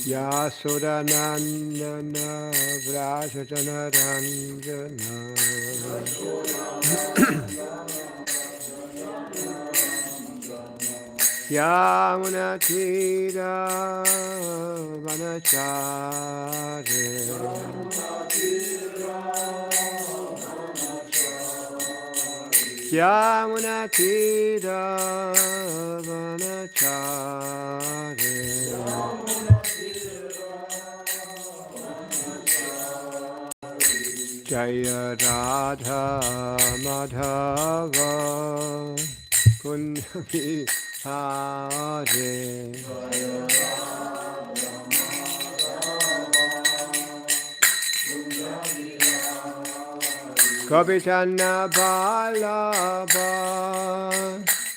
Yasodanandana Vrajajana Ranjana Yamunatira Vanachare Yamunatira Vanachare Jaya Radha Madhava Kundavi Hare Kapitana Balaba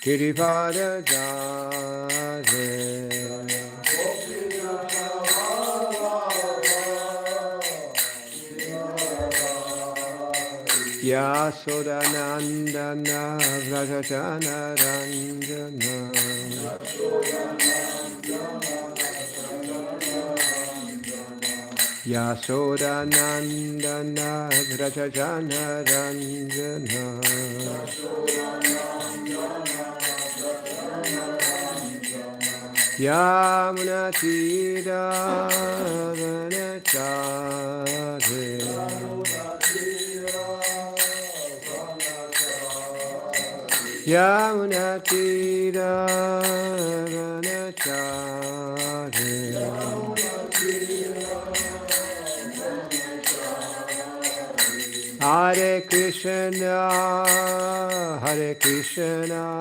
Kirivara Jare Yasodanandana Vrajajana Ranjana Yasodanandana Vrajajana Ranjana Yamunatira Vanachare Yamunatira Vanachare Hare Krishna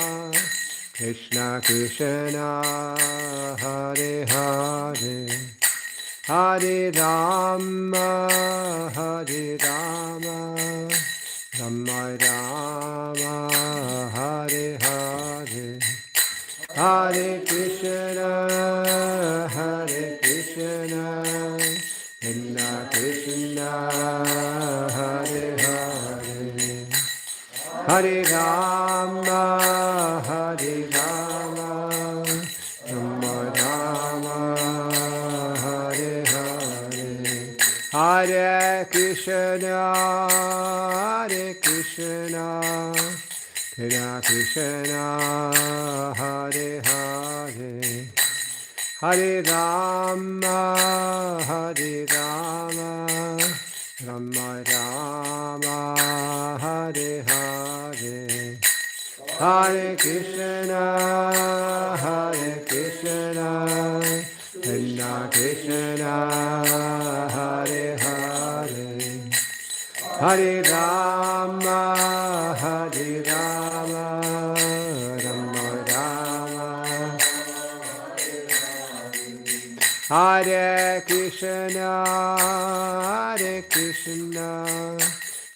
Krishna Krishna Hare Hare Hare Rama Rama Rama Hare Hare Hare Krishna Krishna Krishna Hare Hare Hare Rama Rama Rama Hare Hare Hare Krishna Krishna Krishna Hare Hare Hare Rama Rama Rama Hare Hare Hare Krishna Krishna Krishna Hare Hare Hare Rama Rama Rama Hare Krishna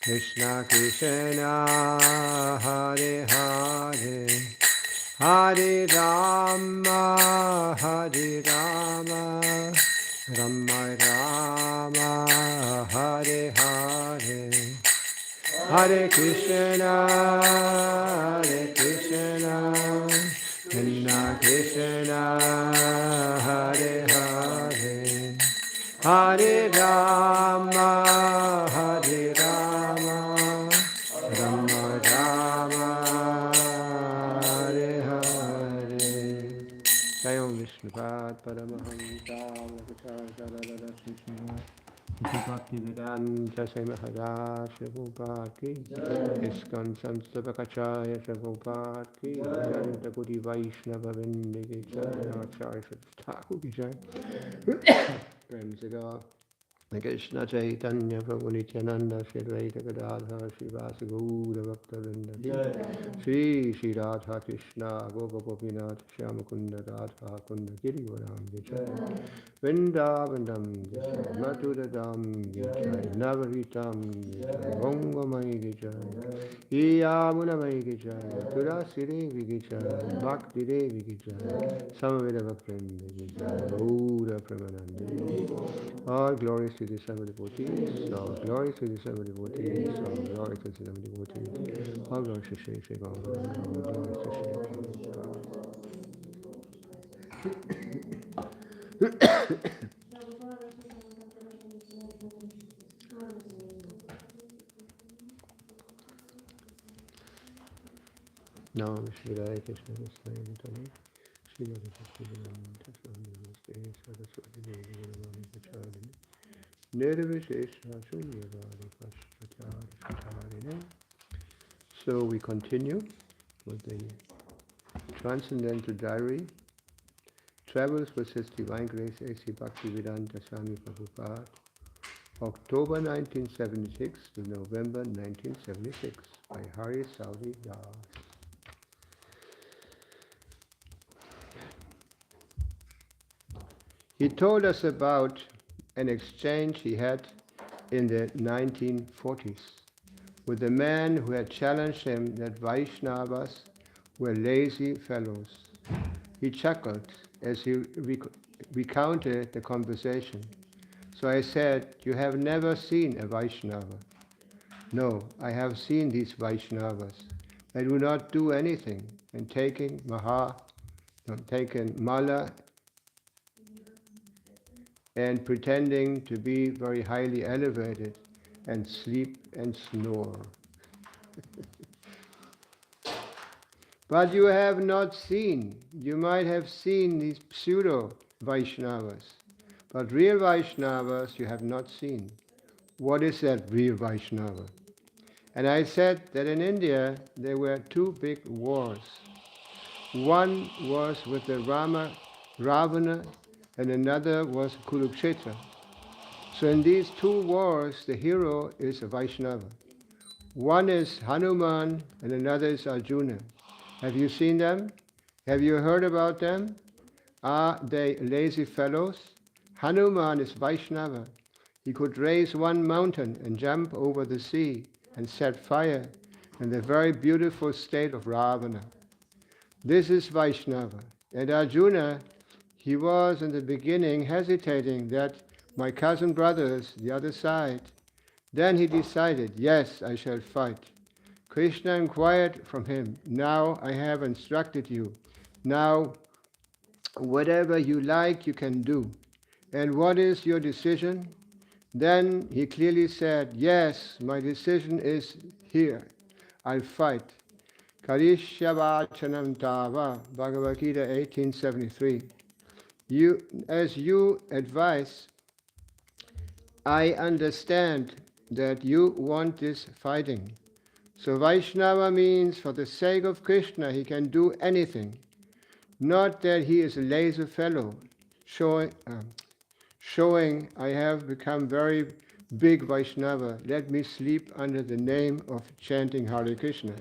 Krishna Krishna Hare Hare Hare Rama Rama Rama Hare Hare Hare Krishna Krishna Krishna Hare Hare Hare Rama Rama Rama Hare Hare Jayam Vishnupada Paramahamsa Bhakti Vedanta Maharaj Prabhupada ki ISKCON Samstapakachaya Prabhupada ki Janta Koti Vaishnava Vrinda ki Jai Acharya Thakur ki Jai Prem se gaur Krishna Chaitanya Prabhu Nityananda Shri Advaita Gadadhar Srivasa Gaura Bhakta Vrinda ki Shri Radha Krishna Gopa Gopinath Shyamakunda Radha Kunda Giri Varam ki Jai Vrindavandam ki Jai Mathura Dham ki Jai Navaritam ki Jai Gangamai ki Jai Yamunamai ki Jai Tulasi Devi ki Jai Bhakti Devi ki Jai Samaveda Bhaktivinoda ki Jai Gaura Premanande. All glories to the seven devotees, all glories to the seven devotees, all glories to the seven devotees, all glories to Shri Shri Gauradesh, all glories to Shri Prabhupada. No, Shri Krishna Swami. Shri Bhakti Saraswati Nirvishesha Shunyavadi Pashtatari. So we continue with the Transcendental Diary, Travels with His Divine Grace A.C. Bhaktivedanta Swami Prabhupada, October 1976 to November 1976 by Hari Saudi Das. He told us about an exchange he had in the 1940s with a man who had challenged him that Vaishnavas were lazy fellows. He chuckled as he recounted the conversation. So I said, "You have never seen a Vaishnava." "No, I have seen these Vaishnavas. They do not do anything, and taking mala and pretending to be very highly elevated and sleep and snore." But you have not seen, you might have seen these pseudo-Vaishnavas, but real Vaishnavas you have not seen. What is that real Vaishnava? And I said that in India there were two big wars. One was with the Ravana, and another was Kurukshetra. So in these two wars, the hero is a Vaishnava. One is Hanuman and another is Arjuna. Have you seen them? Have you heard about them? Are they lazy fellows? Hanuman is Vaishnava. He could raise one mountain and jump over the sea and set fire in the very beautiful state of Ravana. This is Vaishnava. And Arjuna, he was in the beginning hesitating that my cousin brothers, the other side. Then he decided, yes, I shall fight. Krishna inquired from him, now I have instructed you. Now, whatever you like, you can do. And what is your decision? Then he clearly said, yes, my decision is here. I'll fight. Karishyavachanam tava, Bhagavad Gita 1873. As you advise, I understand that you want this fighting. So Vaishnava means for the sake of Krishna he can do anything. Not that he is a lazy fellow, showing I have become very big Vaishnava. Let me sleep under the name of chanting Hare Krishna.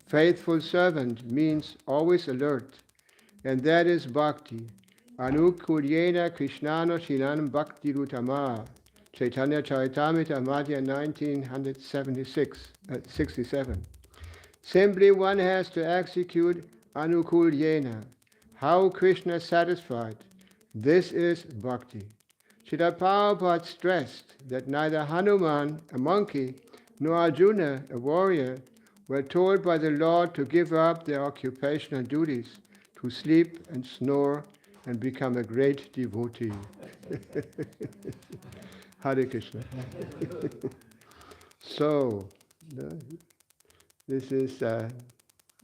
Faithful servant means always alert, and that is bhakti. Anukulyena Krishnano Shinanam Bhakti Rutama. Chaitanya Charitamrita Madhya 1967. Simply one has to execute Anukulyena. How Krishna is satisfied. This is bhakti. Srila Prabhupada stressed that neither Hanuman, a monkey, nor Arjuna, a warrior, were told by the Lord to give up their occupational duties, to sleep and snore and become a great devotee. Hare Krishna. So, this is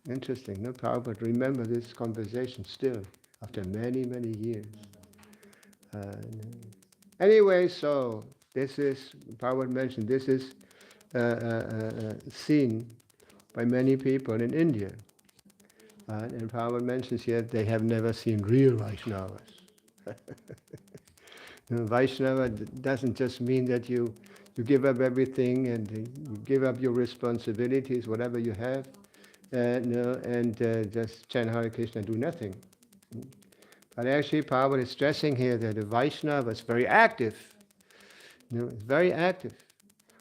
interesting. No, Prabhupada, remember this conversation still, after many, many years. Anyway, so this is, Prabhupada mentioned, this is seen by many people in India. And Prabhupada mentions here they have never seen real Vaishnavas. Vaishnava doesn't just mean that you give up everything and you give up your responsibilities, whatever you have, and just chant Hare Krishna and do nothing. But actually Prabhupada is stressing here that the Vaishnava is very active. It's very active.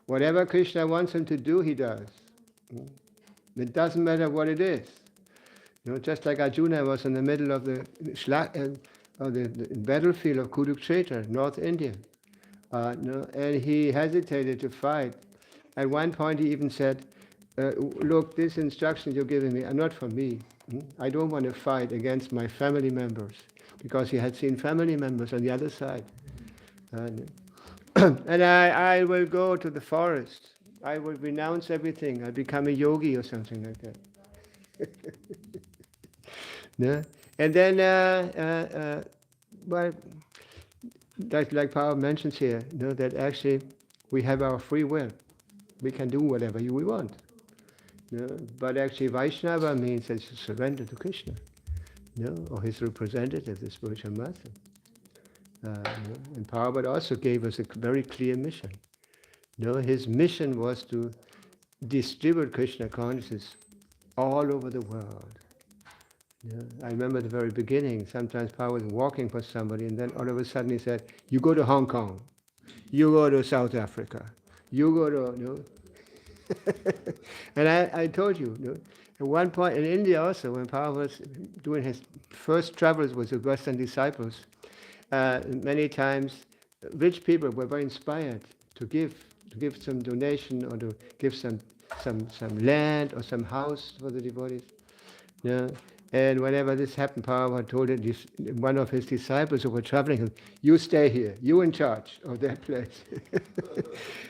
Whatever Krishna wants him to do, he does. It doesn't matter what it is. Just like Arjuna was in the middle of the battlefield of Kurukshetra, North India. And he hesitated to fight. At one point he even said, look, these instructions you're giving me are not for me. I don't want to fight against my family members, because he had seen family members on the other side. And I will go to the forest. I will renounce everything. I'll become a yogi or something like that. No? And then, well, like Paul mentions here, that actually we have our free will. We can do whatever we want. But actually Vaishnava means that you surrender to Krishna, or his representative, the spiritual master. And Prabhupada also gave us a very clear mission. His mission was to distribute Krishna consciousness all over the world. I remember at the very beginning, sometimes Prabhupada was walking for somebody, and then all of a sudden he said, you go to Hong Kong, you go to South Africa, you go to, and I told you, at one point in India also, when Prabhupada was doing his first travels with the Western disciples, many times rich people were very inspired to give some donation or to give some land or some house for the devotees. And whenever this happened, Prabhupada told one of his disciples who were traveling, you stay here, you in charge of that place.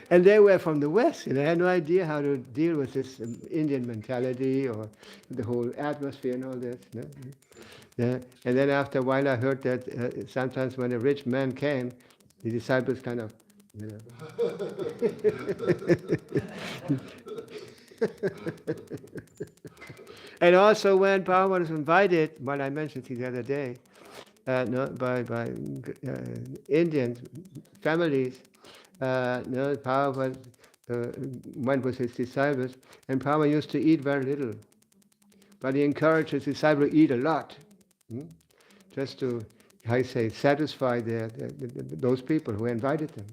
And they were from the West, and they had no idea how to deal with this Indian mentality or the whole atmosphere and all this. And then after a while I heard that sometimes when a rich man came, the disciples kind of, And also when Prabhupada was invited, what I mentioned the other day, by Indian families, Prabhupada went with his disciples, and Prabhupada used to eat very little. But he encouraged his disciples to eat a lot, just to, satisfy those people who invited them.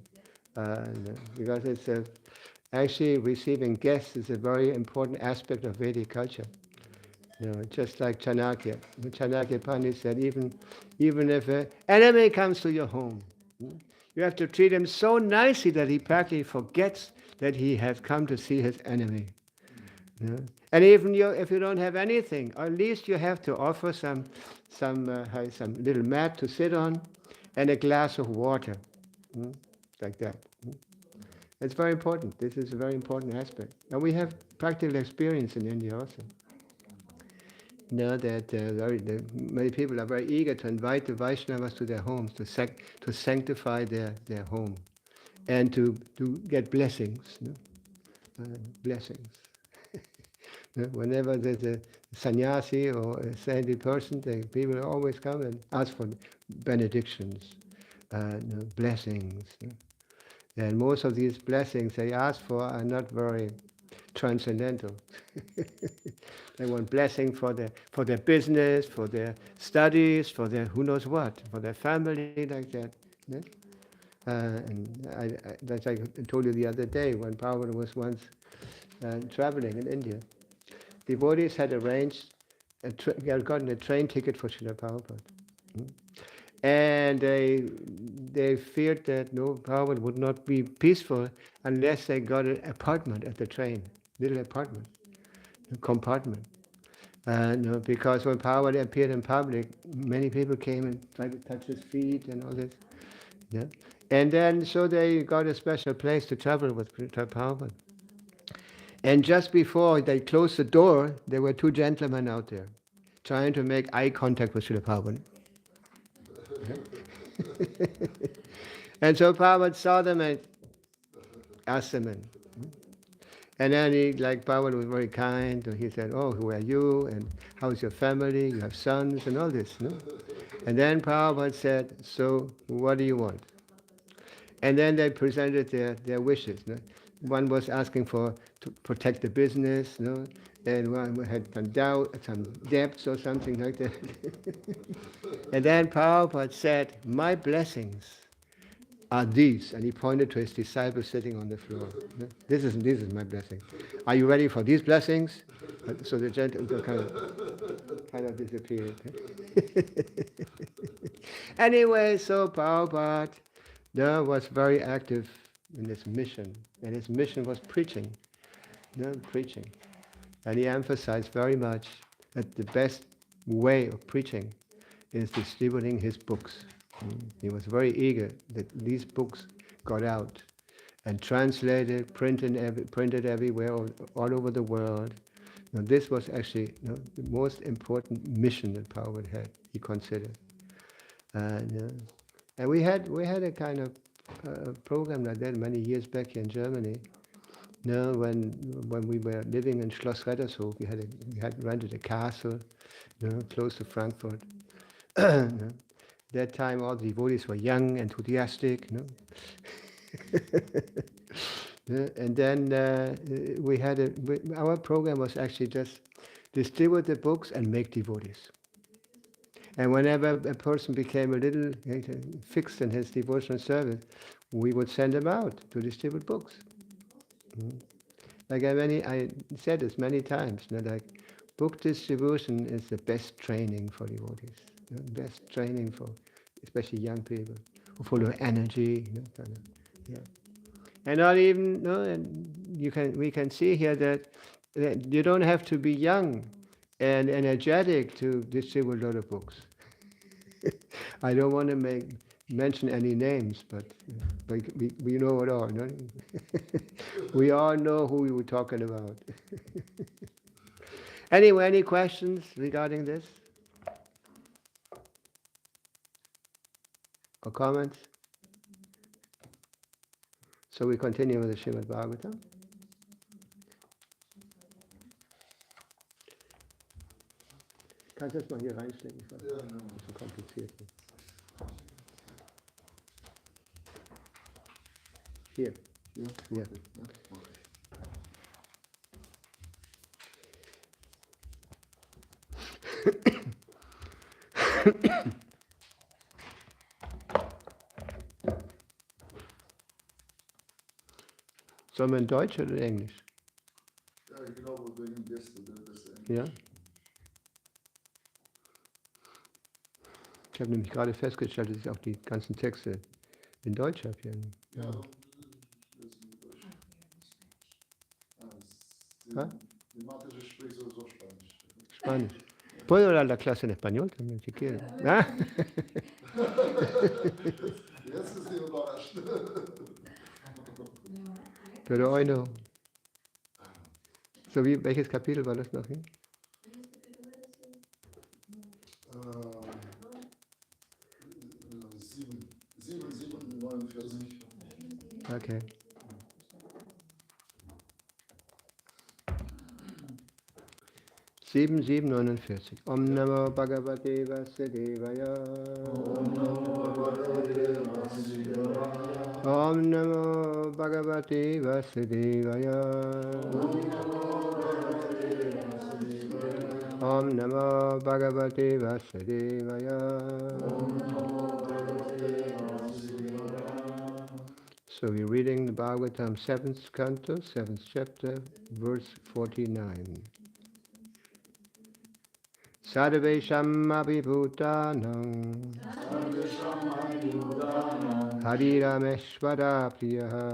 Because it's actually receiving guests is a very important aspect of Vedic culture. Just like Chanakya. Chanakya Pandit said, even if an enemy comes to your home, you have to treat him so nicely that he practically forgets that he has come to see his enemy. And even if you don't have anything, at least you have to offer some little mat to sit on and a glass of water, like that. It's very important. This is a very important aspect. And we have practical experience in India also. That many people are very eager to invite the Vaishnavas to their homes, to sanctify their home, and to get blessings. Blessings. Whenever there's a sannyasi or a saintly person, people always come and ask for benedictions, blessings. And most of these blessings they ask for are not very transcendental. They want blessing for their business, for their studies, for their who knows what, for their family, like that. And that's like I told you the other day when Prabhupada was once traveling in India. Devotees had arranged, had gotten a train ticket for Srila Prabhupada. And they feared that Prabhupada would not be peaceful unless they got an apartment at the train, little apartment, a compartment. Because when Prabhupada appeared in public, many people came and tried to touch his feet and all this. And then so they got a special place to travel with Prabhupada. And just before they closed the door, there were two gentlemen out there trying to make eye contact with Srila Prabhupada. And so Prabhupada saw them and asked them in. And then Prabhupada was very kind, and he said, oh, who are you, and how's your family, you have sons, and all this. And then Prabhupada said, so what do you want? And then they presented their wishes. One was asking to protect the business, and one had some debts or something like that. And then Prabhupada said, my blessings are these, and he pointed to his disciples sitting on the floor. This is my blessing. Are you ready for these blessings? So the gentleman kind of disappeared. Anyway, so Prabhupada was very active in his mission, and his mission was preaching. Preaching. And he emphasized very much that the best way of preaching is distributing his books. He was very eager that these books got out and translated, printed everywhere, all over the world. Now, this was actually the most important mission that Prabhupada had, he considered. And we had a kind of program like that many years back here in Germany. When we were living in Schloss Rettershof, we had rented a castle, close to Frankfurt. That time, all the devotees were young, enthusiastic. And then our program was actually just distribute the books and make devotees. And whenever a person became a little fixed in his devotional service, we would send him out to distribute books. Like I said this many times, like book distribution is the best training for devotees, best training for especially young people who follow energy, yeah. And not even, we can see here that you don't have to be young and energetic to distribute a lot of books. I don't want to mention any names, but we know it all. No? We all know who we were talking about. Anyway, any questions regarding this? Or comments? So we continue with the Srimad Bhagavatam. Kannst du das mal hier reinstecken? Ich weiß, das ist so kompliziert. Hier. Ja. Sollen wir in Deutsch oder in Englisch? Ja, ich glaube, wegen Gäste, das Englisch. Ja. Ich habe nämlich gerade festgestellt, dass ich auch die ganzen Texte in Deutsch habe hier. Ja, das ist in Deutsch. Die Mathe spricht sowieso Spanisch. Spanisch. ¿Puedo dar la clase en español también, si quieren? ¿Ah? Jetzt ist sie überrascht. Pero hoy no. So, welches Kapitel war das noch hin? 7.7.49. Okay. Sieben, 49. Om Namo Bhagavate Vasudevaya. Om Namo Bhagavate Vasudevaya. Om Namo Bhagavate Vasudevaya. Om Namo Bhagavate Vasudevaya. So we're reading the Bhagavatam 7th canto, 7th chapter, verse 49. Sarvesham abhibhutanam Harirameshvara priyaha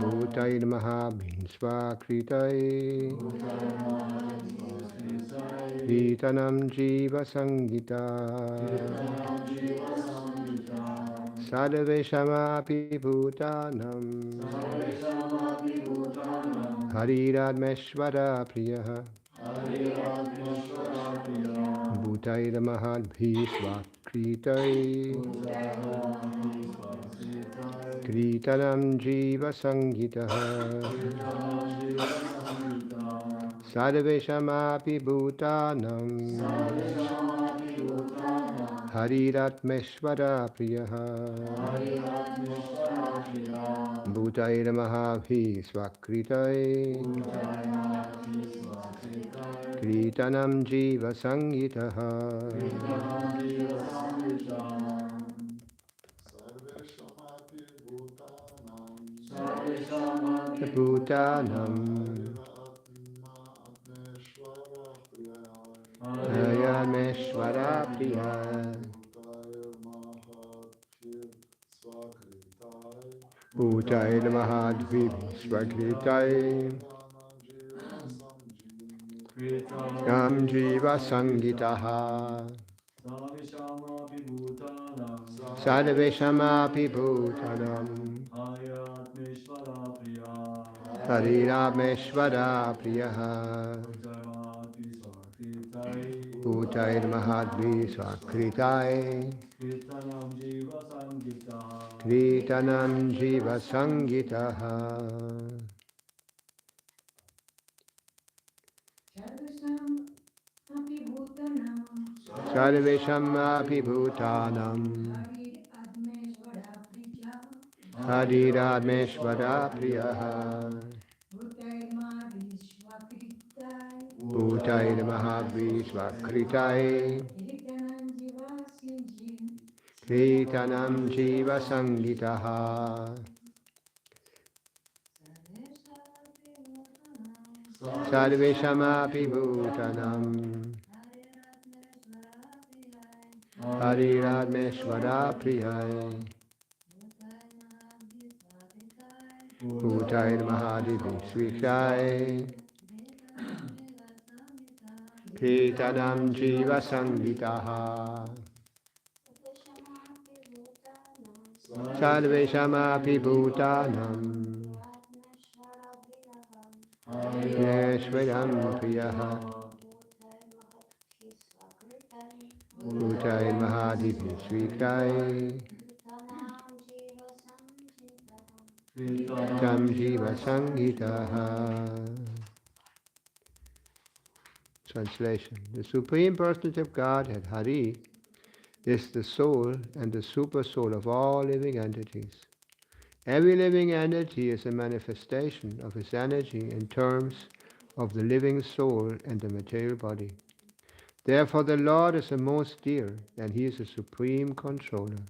Bhutair mahabhinsva kritai Vitanam jiva sangita Sarvesham abhibhutanam Harirameshvara priyaha Bhutair mahadbhisva kritai Kritanam jiva sangitaha Sarveshamapi bhutanam Hariratmeshvara priyaha Bhutair mahabhisva kritai Kritanam jiva sangitaha. Bhutanam Ayameshvara priya Bhutair mahadvip svakritai Nam Jiva Sangitaha Sarveshamapi Bhutanam Harirameshvara Priyaha Bhutair Mahadvi Svakritai Kritanam Jiva Sangitaha. Sarvesham api bhutanam Hariradmeshvara priyaha Bhutair Mahavishvakritai Kritanam Jiva Sangitaha. Sarvesham api bhutanam Hariradmeshvara priyai Bhutair Mahadivishvikai Kritanam Jiva Sangitaha. Sarvesham api bhutanam Neshvaram priyaha Bhutair Mahadivishvikai Tam Jiva Sangitaha. Translation. The Supreme Personality of Godhead, Hari, is the soul and the super soul of all living entities. Every living entity is a manifestation of its energy in terms of the living soul and the material body. Therefore the Lord is the most dear, and He is the supreme controller.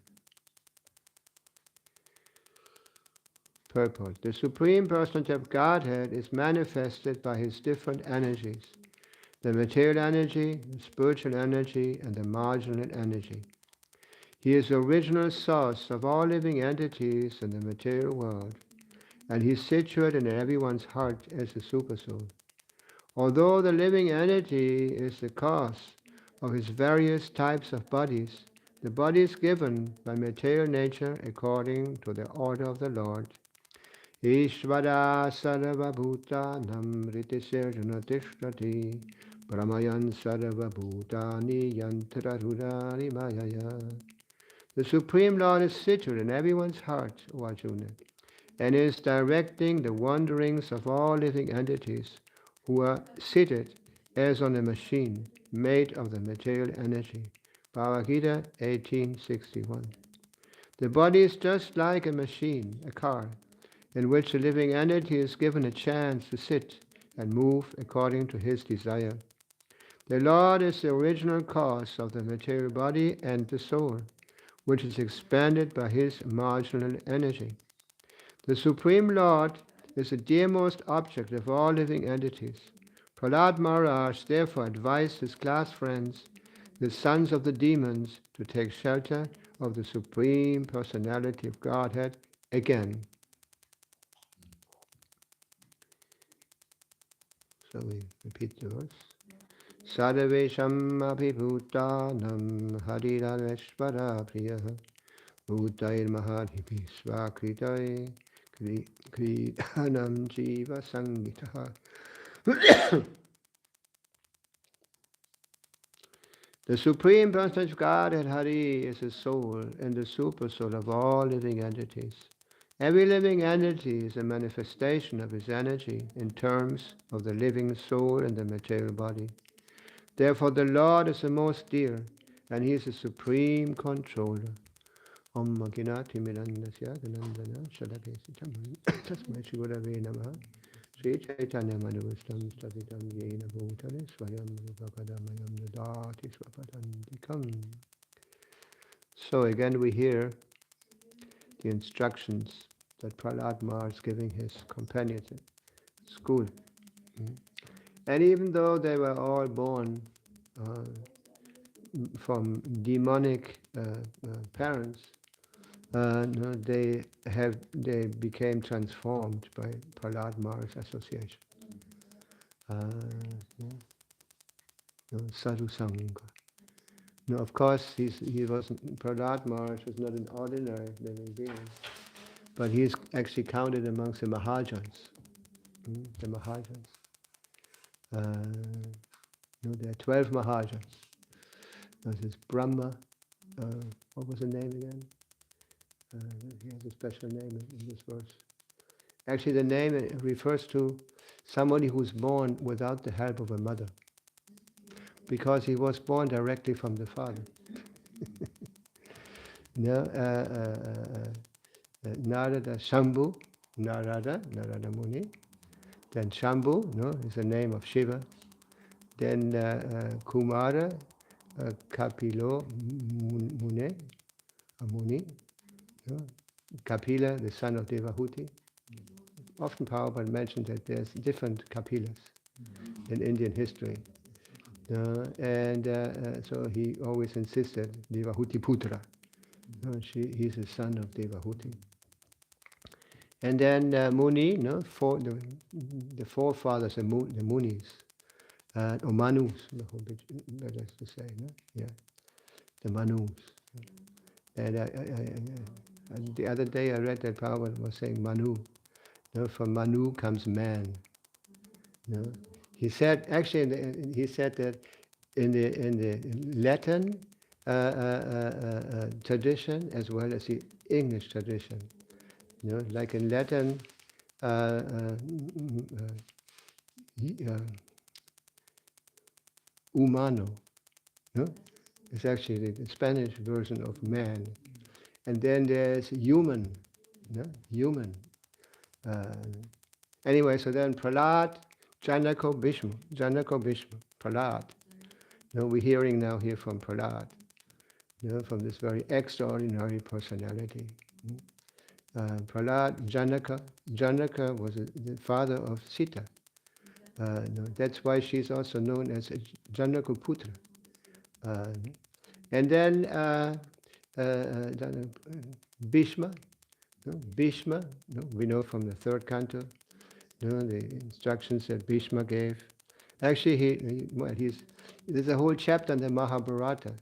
Purport. The Supreme Personality of Godhead is manifested by His different energies: the material energy, the spiritual energy, and the marginal energy. He is the original source of all living entities in the material world, and He is situated in everyone's heart as the Supersoul. Although the living entity is the cause of his various types of bodies, the bodies given by material nature according to the order of the Lord. Ishvara sarva bhutanam ritisirjuna tishtati brahmayan sarva bhutani yantrarudari mayaya. The Supreme Lord is situated in everyone's heart, O Arjuna, and is directing the wanderings of all living entities who are seated as on a machine made of the material energy. Bhagavad Gita 18:61. The body is just like a machine, a car, in which the living entity is given a chance to sit and move according to his desire. The Lord is the original cause of the material body and the soul, which is expanded by his marginal energy. The Supreme Lord is the dearmost object of all living entities. Prahlad Maharaj therefore advised his class friends, the sons of the demons, to take shelter of the Supreme Personality of Godhead again. So we repeat the verse. Sadavesham abhibhutanam hariraveshvara priyaha bhutair mahadhipi svakritai kritanam jiva sangitaha. The Supreme Personality of Godhead, Hari, is the soul and the super soul of all living entities. Every living entity is a manifestation of his energy in terms of the living soul and the material body. Therefore the Lord is the most dear, and he is the supreme controller. Om Makinati Mirandasya Ganandana Shadapesitam Tasmai Shigurave Namaha Sri Chaitanya Manavustam Stavitam Yena Bhutale Swayam Rupakadamayam Dadati Swapadantikam. So again we hear the instructions that Prahlad Maharaj is giving his companions at school. And even though they were all born from demonic parents, no, they became transformed by Prahlad Maharaj's association. Yeah. Sadhu Sangha. Now, of course, Prahlad Maharaj was not an ordinary living being, but he is actually counted amongst the Mahajans. The Mahajans. There are 12 Mahajans. There's Brahma. What was the name again? He has a special name in this verse. Actually, the name refers to somebody who's born without the help of a mother, because he was born directly from the father. Narada Shambhu, Narada Muni. Then Shambhu, is the name of Shiva. Then Kumara, Kapilo Muni. Kapila, the son of Devahuti. Often Prabhupada mentioned that there's different Kapilas in Indian history. So he always insisted, Devahuti Putra. He's the son of Devahuti. And then Muni, the forefathers, the Munis, or Manus, better to say, the Manus. And the other day I read that Prabhupada was saying Manu. From Manu comes man. He said that in the Latin tradition as well as the English tradition, like in Latin, humano, it's actually the Spanish version of man, and then there's human, human. Anyway, so then Prahlad, Janaka Bhishma, Prahlad. We're hearing now here from Prahlad, from this very extraordinary personality. Prahlad, Janaka was the father of Sita. That's why she's also known as Janaka Putra. And then Bhishma, we know from the third canto, the instructions that Bhishma gave. Actually, there's a whole chapter in the Mahabharata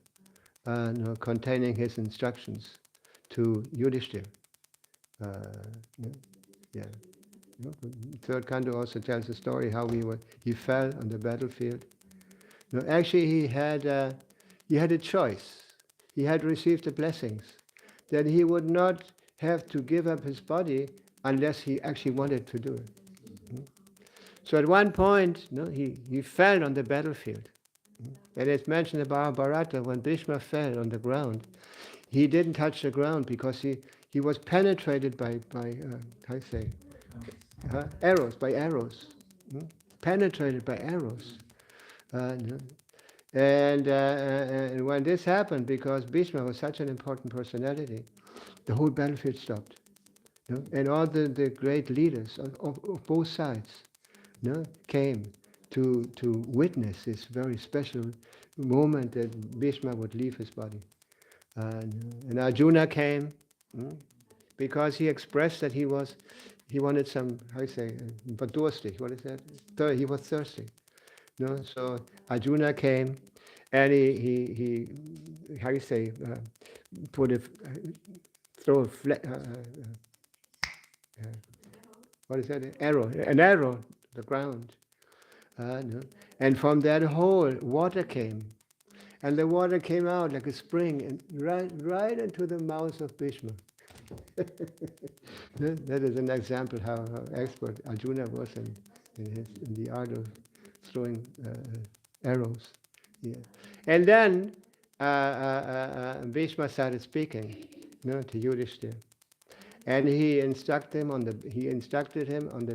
containing his instructions to Yudhishthira. Third canto also tells the story how he fell on the battlefield. Actually, he had a choice. He had received the blessings that he would not have to give up his body unless he actually wanted to do it. So at one point, he fell on the battlefield. And it's mentioned in the Mahabharata, when Bhishma fell on the ground, he didn't touch the ground because he was penetrated by arrows, penetrated by arrows. And when this happened, because Bhishma was such an important personality, the whole battlefield stopped. And all the great leaders of both sides came to witness this very special moment that Bhishma would leave his body. And Arjuna came because he expressed that he wanted some, badursti, what is that? He was thirsty. So Arjuna came, and he throw what is that? An arrow to the ground. And from that hole, water came. And the water came out like a spring, and right into the mouth of Bhishma. That is an example how expert Arjuna was in the art of throwing arrows. Yeah. And then Bhishma started speaking to Yudhishthira. And he instructed him on the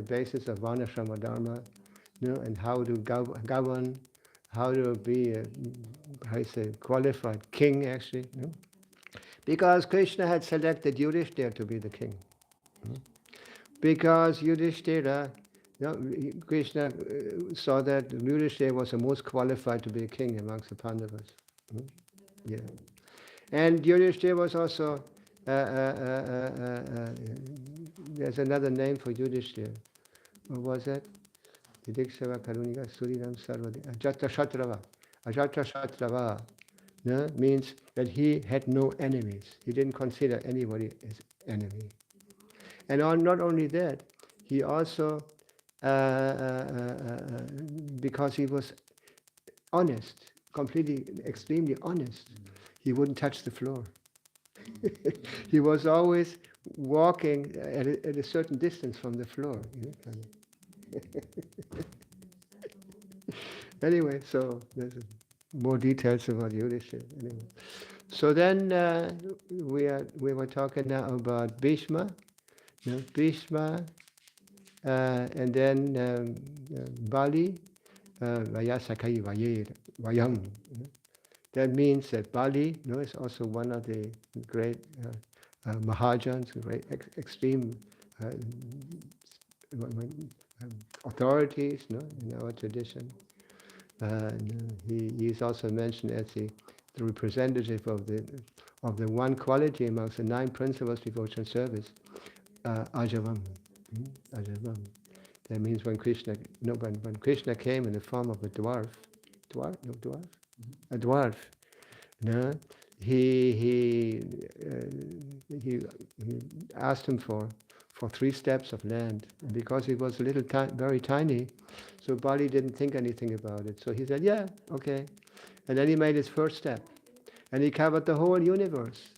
basis of Varnashrama Dharma, and how to govern, how to be a qualified king, actually. Because Krishna had selected Yudhishthira to be the king. Because Yudhishthira, Krishna saw that Yudhishthira was the most qualified to be a king amongst the Pandavas. Yeah. And Yudhishthira was also, there's another name for Yudhishthira. What was that? Didiksava Karunika Surinam Sarvadi. Jatashatrava. Ajatashatrava, means that he had no enemies. He didn't consider anybody as enemy. And not only that, he also, because he was honest, extremely honest, he wouldn't touch the floor. He was always walking at a certain distance from the floor. Anyway, so there's more details about Yudhishthira. Anyway, so then we were talking now about Bhishma, Bhishma, and then Bali, Vayasakai Vayam. That means that Bali is also one of the great Mahajans, great extreme authorities in our tradition. He is also mentioned as the representative of the one quality amongst the 9 principles of devotional service, Ajavam. Ajavam. That means when Krishna came in the form of a dwarf, a dwarf. He asked him for 3 steps of land, and because he was a little very tiny, so Bali didn't think anything about it. So he said, "Yeah, okay," and then he made his first step, and he covered the whole universe.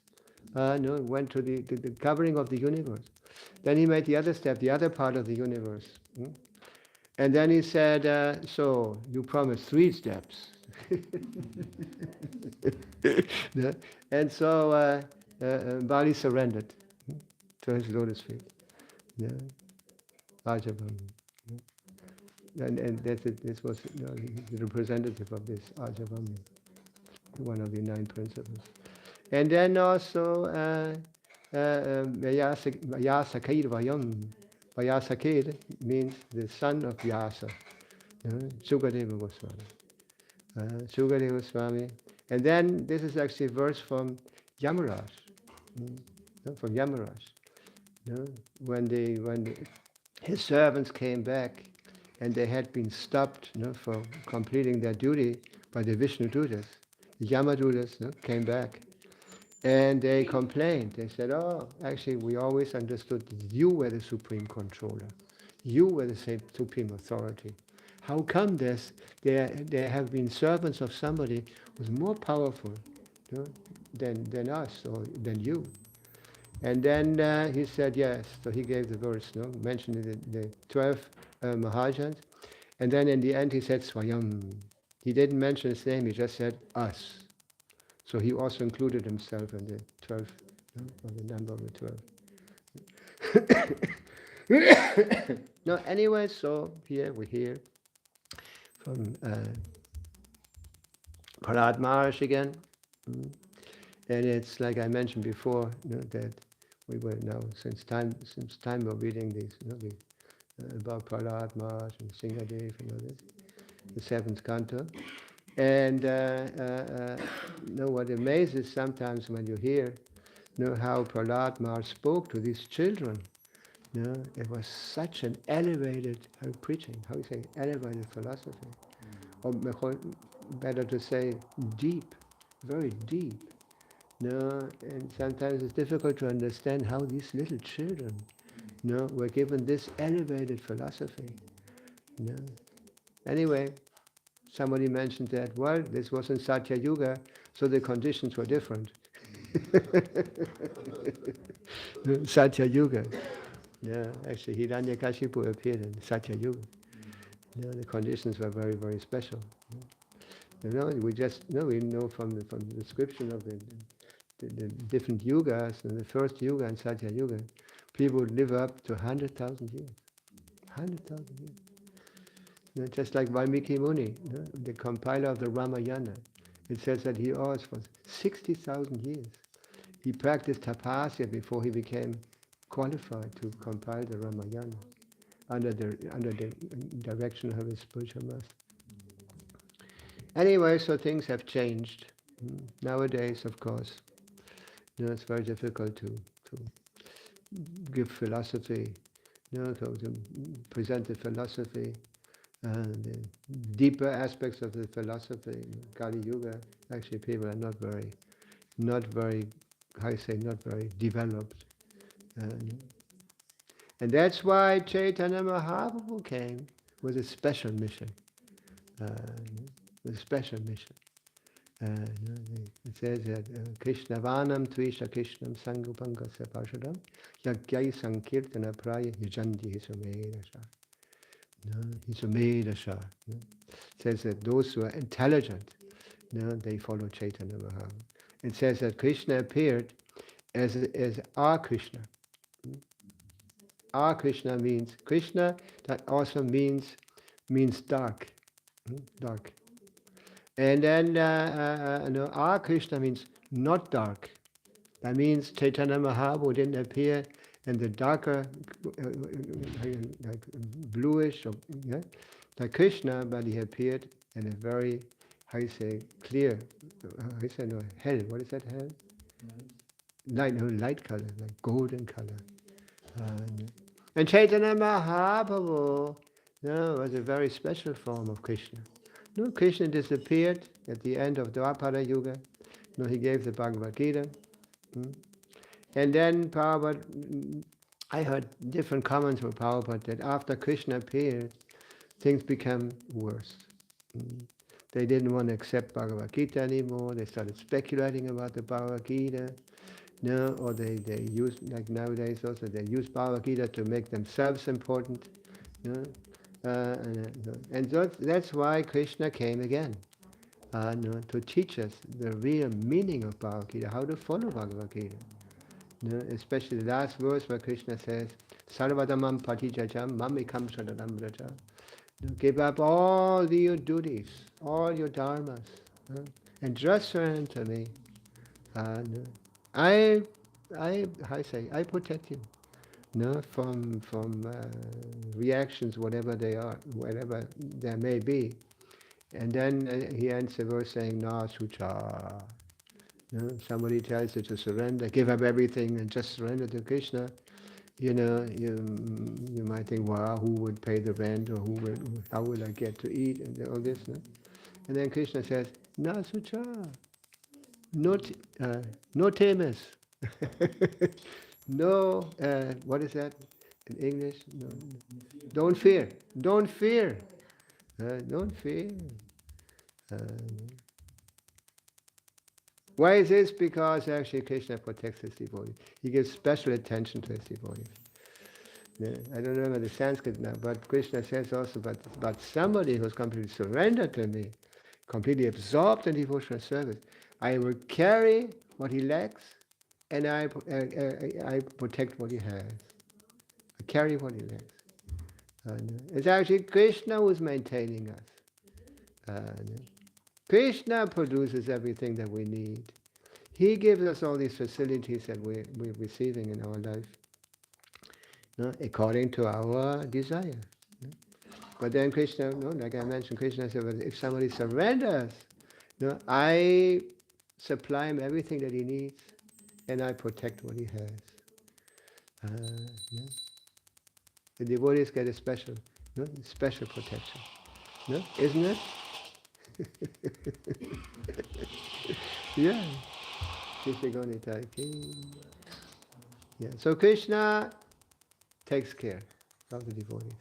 Went to the covering of the universe. Then he made the other step, the other part of the universe, and then he said, "So you promised 3 steps." And so Bali surrendered to his lotus feet. Ajabam. And this was the representative of this Ajabam, one of the 9 principles. And then also Vyasakir Vayam. Vyasakir means the son of Vyasa, Sukadeva Goswami. Sukadeva Goswami. And then this is actually a verse from Yamaraj, from Yamaraj. When his servants came back and they had been stopped for completing their duty by the Vishnu Dutas, the Yamadutas came back and they complained. They said, "Oh, actually we always understood that you were the supreme controller. You were the supreme authority. How come there have been servants of somebody who's more powerful than us or than you?" And then he said yes. So he gave the verse, mentioned the 12 Mahajans. And then in the end he said Swayam. He didn't mention his name, he just said us. So he also included himself in the 12, or the number of the 12. No, anyway, so here we hear from Prahlad Maharaj again. And it's like I mentioned before, that we were now since time we're reading these, about Prahlad Maharaj and Singadev and all this, the 7th canto. And what amazes sometimes when you hear, how Prahlad Maharaj spoke to these children. It was such an elevated preaching. How you say elevated philosophy, or better to say deep, very deep. And sometimes it's difficult to understand how these little children, were given this elevated philosophy. Anyway, somebody mentioned that, well, this was in Satya Yuga, so the conditions were different. Satya Yuga. Actually, Hiranyakashipu appeared in Satya Yuga. The conditions were very, very special. We just we know from the description of the different yugas, and the first yuga and Satya Yuga, people would live up to 100,000 years. 100,000 years. Just like Valmiki Muni, the compiler of the Ramayana. It says that he was 60,000 years. He practiced tapasya before he became qualified to compile the Ramayana under the direction of his spiritual master. Anyway, so things have changed. Nowadays, of course, it's very difficult to give philosophy, to present the philosophy the deeper aspects of the philosophy, Kali Yuga, actually people are not very, how you say, not very developed. And that's why Chaitanya Mahaprabhu came with a special mission. With a special mission. It says that Krishna Vanam Tvisha Krishnam Sangupankasya Parshadam Yagyai Sankirtana Praya Yajandi Hisumedasha. Hisumedasha. It says that those who are intelligent, they follow Chaitanya Mahaprabhu. It says that Krishna appeared as our Krishna. Our Krishna means Krishna, that also means dark. Dark. And then our Krishna means not dark. That means Chaitanya Mahaprabhu didn't appear in the darker, like bluish, or, like Krishna, but he appeared in a very, clear, hell, what is that, hell? Light color, like golden color. And Chaitanya Mahaprabhu was a very special form of Krishna. Krishna disappeared at the end of Dwapara Yuga. He gave the Bhagavad Gita. And then Prabhupada, I heard different comments from Prabhupada that after Krishna appeared, things became worse. They didn't want to accept Bhagavad Gita anymore. They started speculating about the Bhagavad Gita. Or they use, like nowadays also, they use Bhagavad Gita to make themselves important. And that's why Krishna came again, to teach us the real meaning of Bhagavad Gita, how to follow Bhagavad Gita. Especially the last verse where Krishna says, Sarvadamam patijajam mamikam sadadam vraja. Give up all your duties, all your dharmas, and just surrender to me. I protect you, from reactions, whatever they are, whatever there may be. And then he ends the verse saying, Na sucha. Somebody tells you to surrender, give up everything and just surrender to Krishna. You might think, wow, who would pay the rent, or how will I get to eat, and all this. No? And then Krishna says, Na sucha. No temes. No, what is that in English? No. Don't fear. Don't fear. Don't fear. Why is this? Because actually Krishna protects his devotees. He gives special attention to his devotees. I don't remember the Sanskrit now, but Krishna says also, but somebody who's completely surrendered to me, completely absorbed in devotional service, I will carry what he lacks, and I protect what he has. I carry what he lacks. It's actually Krishna who's maintaining us. Krishna produces everything that we need. He gives us all these facilities that we're receiving in our life, according to our desire. But then Krishna, like I mentioned, Krishna said, if somebody surrenders, I supply him everything that he needs, and I protect what he has. The devotees get a special protection. Isn't it? Yeah. Yeah. So Krishna takes care of the devotees.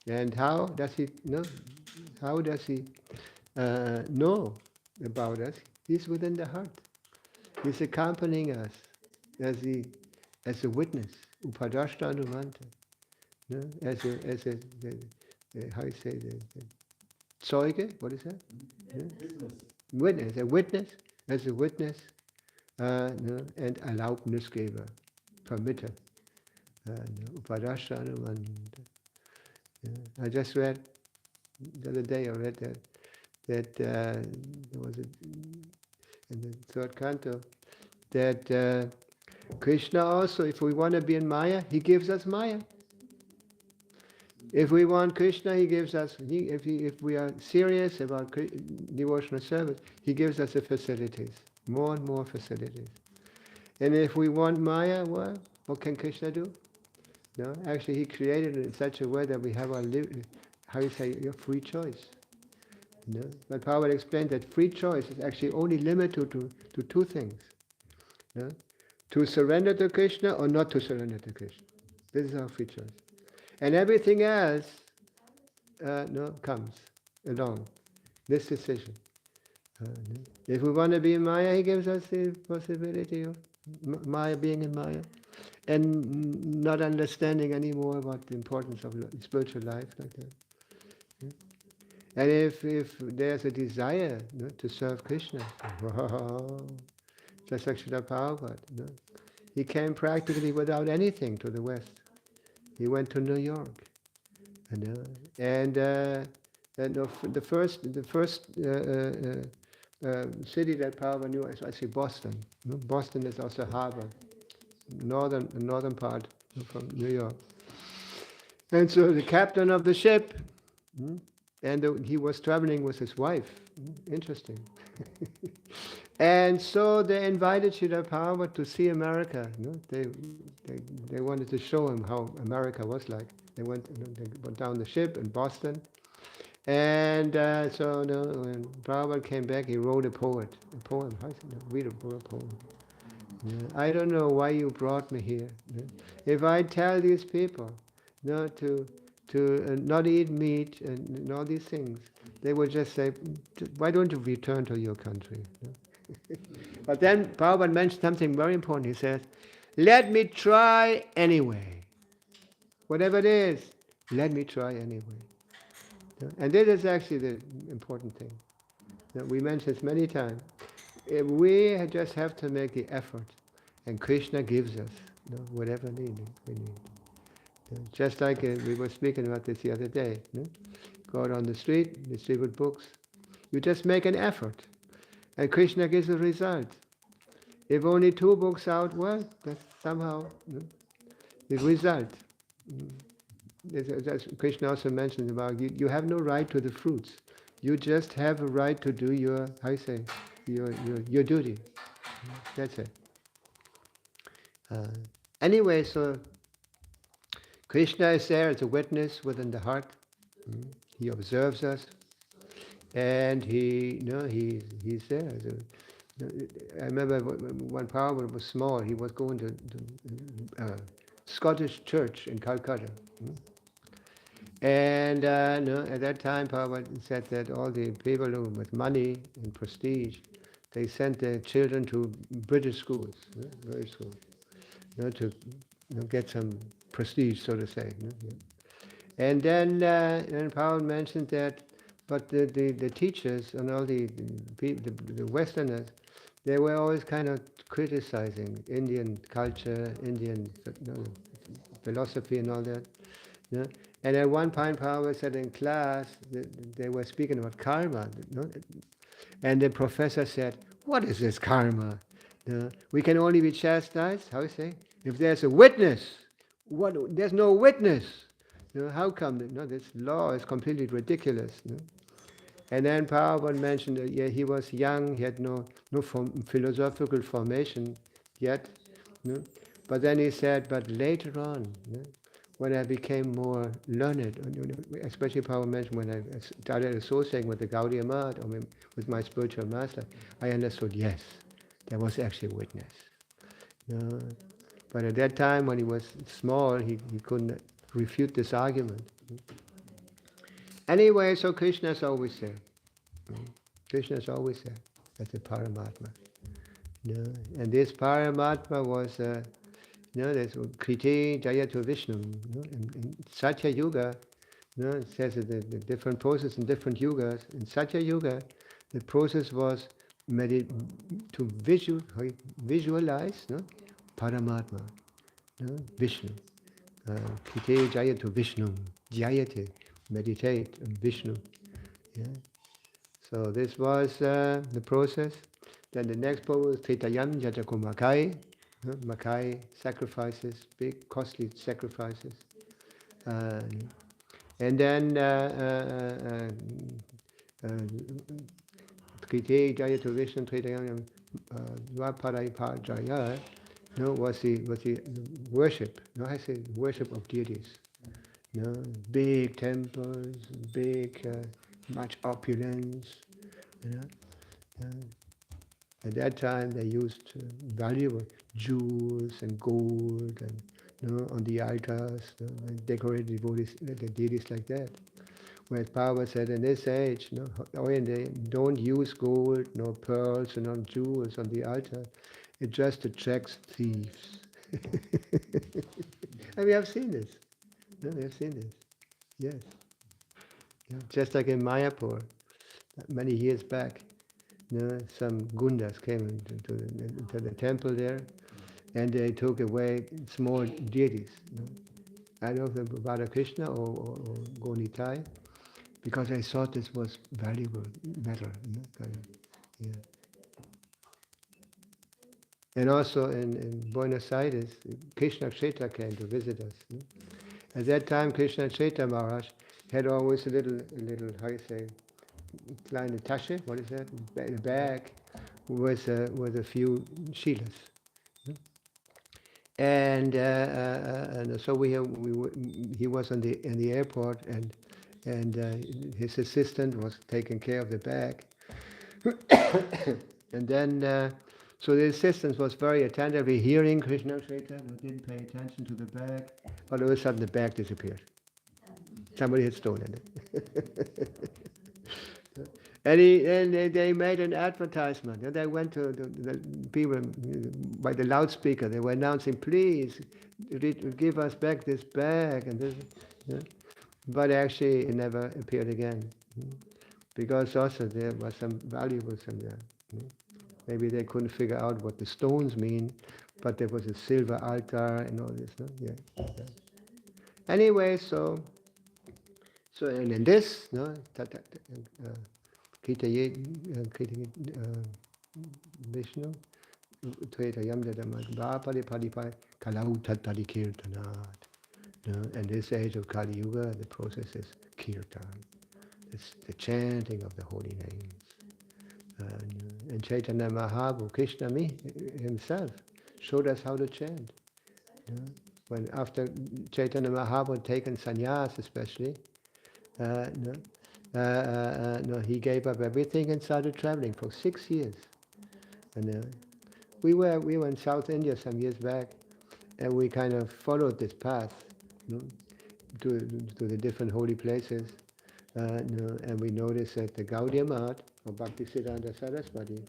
And how does he know? How does he know about us? He's within the heart. He's accompanying us as a witness, upadashta anumanta, how you say the Zeuge? What is that? Witness, as a witness, and Erlaubnisgeber, permitter. Upadashta anumanta. I just read the other day. I read that there was in the third canto that Krishna also, if we want to be in Maya, he gives us Maya. If we want Krishna, he gives us. If we are serious about devotional service, he gives us the facilities, more and more facilities. And if we want Maya, well, what can Krishna do? No, actually, he created it in such a way that we have a free choice. No? But Prabhupada explained that free choice is actually only limited to two things. No? To surrender to Krishna or not to surrender to Krishna. This is our free choice. And everything else comes along. This decision. If we want to be in Maya, he gives us the possibility of Maya being in Maya. And not understanding anymore about the importance of spiritual life like that. Yeah. And if there's a desire to serve Krishna, just like Srila Prabhupada, he came practically without anything to the West. He went to New York, and the first city that Prabhupada knew is actually Boston. Boston is also harbor, northern part from New York. And so the captain of the ship, and he was traveling with his wife. Interesting. And so they invited Srila Prabhupada to see America. They wanted to show him how America was like. They went down the ship in Boston. And so when Prabhupada came back, he wrote a poem. Read a poem. I don't know why you brought me here. If I tell these people to not eat meat and all these things, they would just say, why don't you return to your country? But then Prabhupada mentioned something very important. He says, let me try anyway. Whatever it is, let me try anyway. And this is actually the important thing. We mentioned this many times. We just have to make the effort, and Krishna gives us whatever we need. Just like we were speaking about this the other day. Go out on the street, distribute books. You just make an effort, and Krishna gives a result. If only 2 books out, well, that's somehow the result. As Krishna also mentioned about you have no right to the fruits. You just have a right to do your duty. That's it. Anyway, so Krishna is there as a witness within the heart. He observes us, and he's there. I remember when Prabhupada was small, he was going to Scottish church in Calcutta. And at that time, Prabhupada said that all the people with money and prestige, they sent their children to British schools, British schools, to get some prestige, so to say. And then Prabhupada mentioned that, but the teachers and all the Westerners, they were always kind of criticizing Indian culture, Indian philosophy and all that. And at one point, Prabhupada said in class, they were speaking about karma. And the professor said, what is this karma? We can only be chastised, how you say? If there's a witness. There's no witness. How come? This law is completely ridiculous. And then Prabhupada mentioned that he was young, he had no philosophical formation yet. But then he said, but later on, when I became more learned, especially Prabhupada mentioned when I started associating with the Gaudiya Math, or with my spiritual master, I understood, yes, there was actually a witness. But at that time, when he was small, he couldn't refute this argument. Anyway, so Krishna is always there. Krishna is always there as the Paramatma. And this Paramatma was, there's Kriti Jayatu Vishnu. In Satya Yuga, it says that the different process in different yugas. In Satya Yuga, the process was to visualize Paramatma, Vishnu. Kriti Jayatu Vishnu. Jayate, meditate on Vishnu. Yeah. So this was the process. Then the next process was Tritayam Jatako Makai. Makai sacrifices, big costly sacrifices. And then Kriti Jayatu Vishnu Tritayam Dvaparai Jaya. No, was the worship. No, I say worship of deities. No, big temples, big, much opulence. You know, at that time they used valuable jewels and gold and on the altars, and decorated devotees, the deities like that. Whereas Prabhupada said in this age, they don't use gold, nor pearls, and nor jewels on the altar. It just attracts thieves. And we have seen this. No, we have seen this. Yes. Yeah. Just like in Mayapur, many years back, some gundas came into the temple there, and they took away small deities. I don't know if they were Radha Krishna or Gonitai, because I thought this was valuable metal. Kind of, yeah. And also in Buenos Aires, Krishna Kshetra came to visit us. At that time, Krishna Kshetra Maharaj had always a little, how you say, kleine Tasche, what is that? A bag with a few shilas. And so he was in the airport, and his assistant was taking care of the bag. And then, so the assistant was very attentively hearing Krishna Chaitanya, didn't pay attention to the bag, but all of a sudden the bag disappeared. Somebody had stolen it. And they made an advertisement. And they went to the people by the loudspeaker. They were announcing, please give us back this bag. And this, but actually, it never appeared again. Because also there was some valuables in there. Maybe they couldn't figure out what the stones mean, but there was a silver altar and all this. Yeah. Anyway, so and in this, Vishnu, Tveta Yamjadamad, Bhapadi Padipai, Kalau Tatpadi Kirtanat. In this age of Kali Yuga, the process is kirtan. It's the chanting of the holy names. And Chaitanya Mahaprabhu, Krishna himself, showed us how to chant. When after Chaitanya Mahaprabhu had taken sannyas especially, he gave up everything and started traveling for 6 years. And we were in South India some years back, and we kind of followed this path to the different holy places. And we noticed that the Gaudiya Math, or Bhaktisiddhanta Saraswati,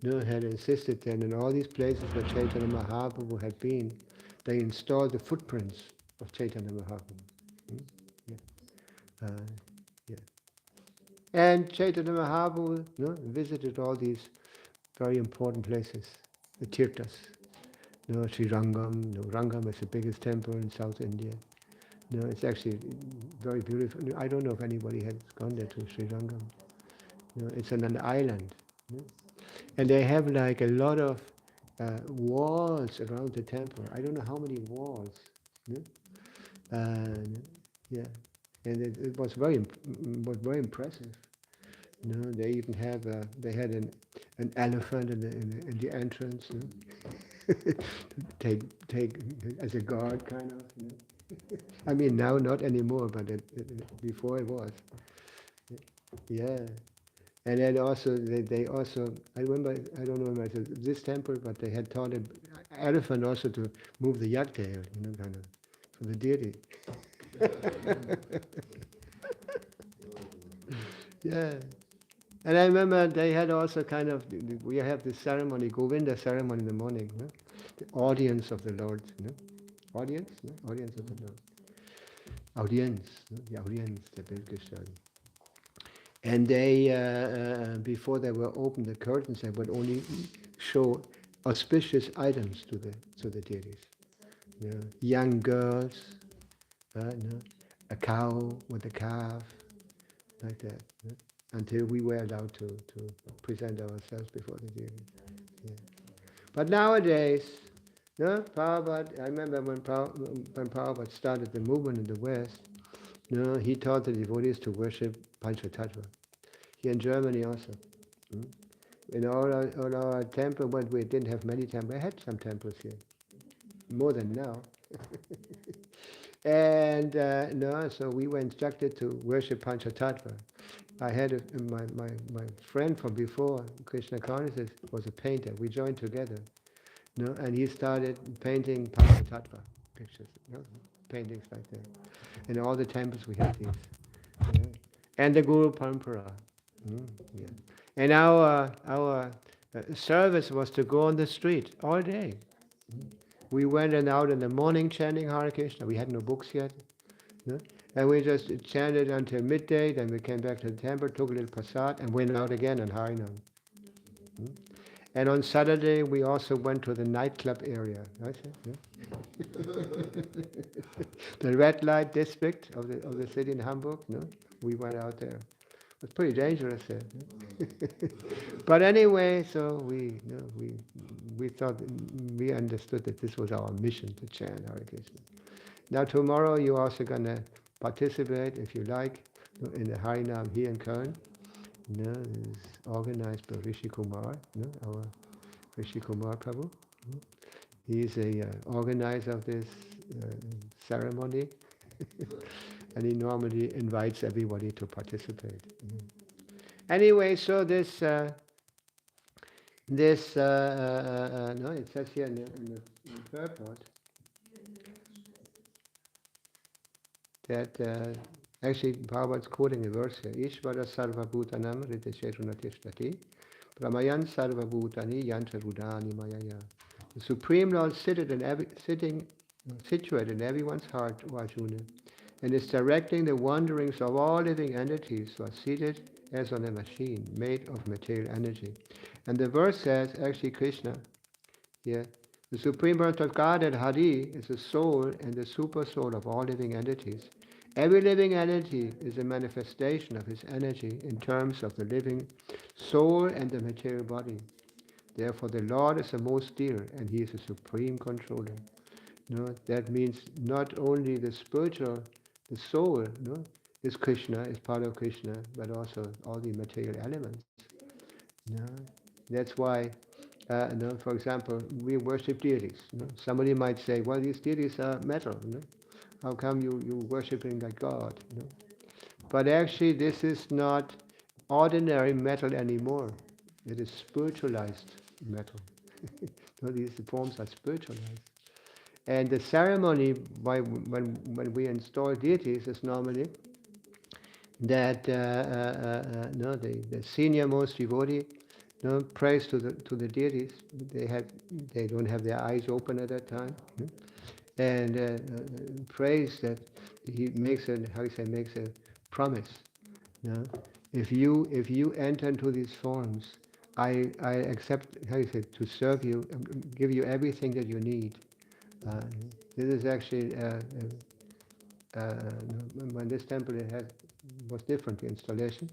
had insisted that in all these places where Chaitanya Mahaprabhu had been, they installed the footprints of Chaitanya Mahaprabhu. Yeah. And Chaitanya Mahaprabhu visited all these very important places, the tirthas. Sri Rangam. Rangam is the biggest temple in South India. It's actually very beautiful. I don't know if anybody has gone there to Sri Rangam. It's on an island. And they have like a lot of walls around the temple. I don't know how many walls. Yeah. And it was very impressive. They even they had an elephant in the entrance. take as a guard, kind of. I mean, now not anymore, but before it was. Yeah. And then also, they also, I remember, I don't know if it's this temple, but they had taught an elephant also to move the yak tail, kind of, for the deity. Yeah. And I remember they had also kind of, we have this ceremony, Govinda ceremony in the morning, the audience of the Lord. Audience? Audience of the Lord. Audience, the audience, the Bildgestalt. And they, before they were open, the curtains, they would only show auspicious items to the deities. Young girls, a cow with a calf, like that. Until we were allowed to present ourselves before the deities. Yeah. But nowadays, Prabhupada, I remember when Prabhupada started the movement in the West, he taught the devotees to worship Panchatattva. Here in Germany also. In all our temples, but we didn't have many temples. We had some temples here. more than now. And no, so we were instructed to worship Panchatattva. I had my friend from before, Krishna Karnasis, was a painter. We joined together, no, and he started painting Panchatattva pictures, paintings like that. In all the temples we have these, yeah. And the Guru Parampara. Yeah. And our service was to go on the street all day. We went out in the morning chanting Hare Krishna. We had no books yet. No? And we just chanted until midday, then we came back to the temple, took a little prasad, and went out again on Harinam. And on Saturday, we also went to the nightclub area. Right? Yeah? The red light district of the city in Hamburg. No? We went out there. It was pretty dangerous there. No? But anyway, so we thought, we understood that this was our mission to chant Hare Krishna. Now tomorrow you're also going to participate, if you like, in the Harinam here in Köln. It's organized by Rishi Kumar, our Rishi Kumar Prabhu. He's a organizer of this ceremony, and he normally invites everybody to participate. Anyway, so it says here in the purport that actually Bhagavata's quoting a verse here. Ishvara sarva bhutanam riteshetunatishthati brahmayan sarva bhutani yantra rudani mayaya. The Supreme Lord situated in everyone's heart, O Arjuna, and is directing the wanderings of all living entities who are seated as on a machine made of material energy. And the verse says, actually Krishna, here, the Supreme Personality of Godhead, Hari, is the soul and the super soul of all living entities. Every living entity is a manifestation of his energy in terms of the living soul and the material body. Therefore the Lord is the most dear, and he is the supreme controller. That means not only the spiritual, the soul, is Krishna, is part of Krishna, but also all the material elements. That's why, for example, we worship deities. Somebody might say, well, these deities are metal. How come you worshiping like God? But actually, this is not ordinary metal anymore. It is spiritualized metal. These forms are spiritualized. And the ceremony when we install deities is normally that the senior most devotee prays to the deities. They don't have their eyes open at that time, and prays that he makes a promise. If you enter into these forms, I accept to serve you, give you everything that you need. This is actually when this temple was different, the installation,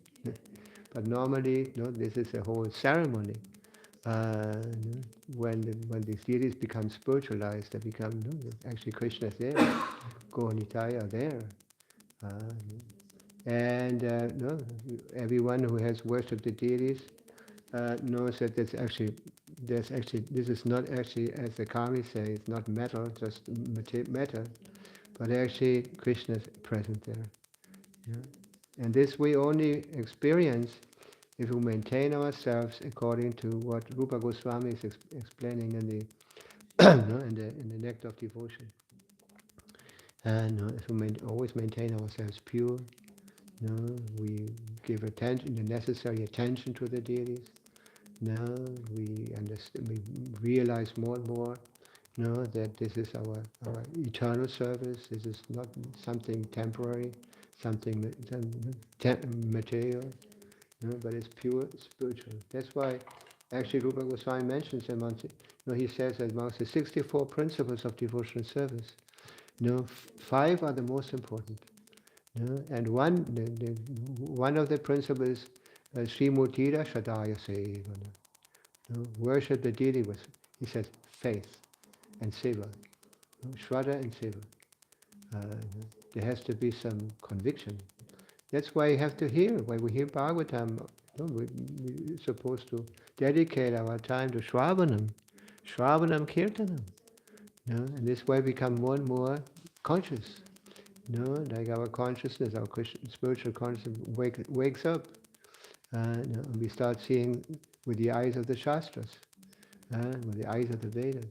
but normally this is a whole ceremony. When these deities become spiritualized, they become actually Krishna is there, Gauradesh are there, and everyone who has worshipped the deities knows that this is not actually, as the Kami say, it's not metal, just matter, but actually Krishna is present there. And this we only experience if we maintain ourselves according to what Rupa Goswami is explaining in the in the Nectar of Devotion. And if we always maintain ourselves pure, we give attention, the necessary attention to the deities. We understand, we realize more and more, that this is our eternal service. This is not something temporary, something material, but it's pure spiritual. That's why actually Rupa Goswami mentions he says that amongst the 64 principles of devotional service, 5 are the most important. And one of the principles is Srimurtira Shadaya Sevana. Worship the deity with, he says, faith and seva. Shraddha and seva. There has to be some conviction. That's why you have to hear. When we hear Bhagavatam, we're supposed to dedicate our time to Shravanam, Kirtanam. And this way we become more and more conscious. Like our consciousness, our spiritual consciousness wakes up. And we start seeing with the eyes of the Shastras, with the eyes of the Vedas.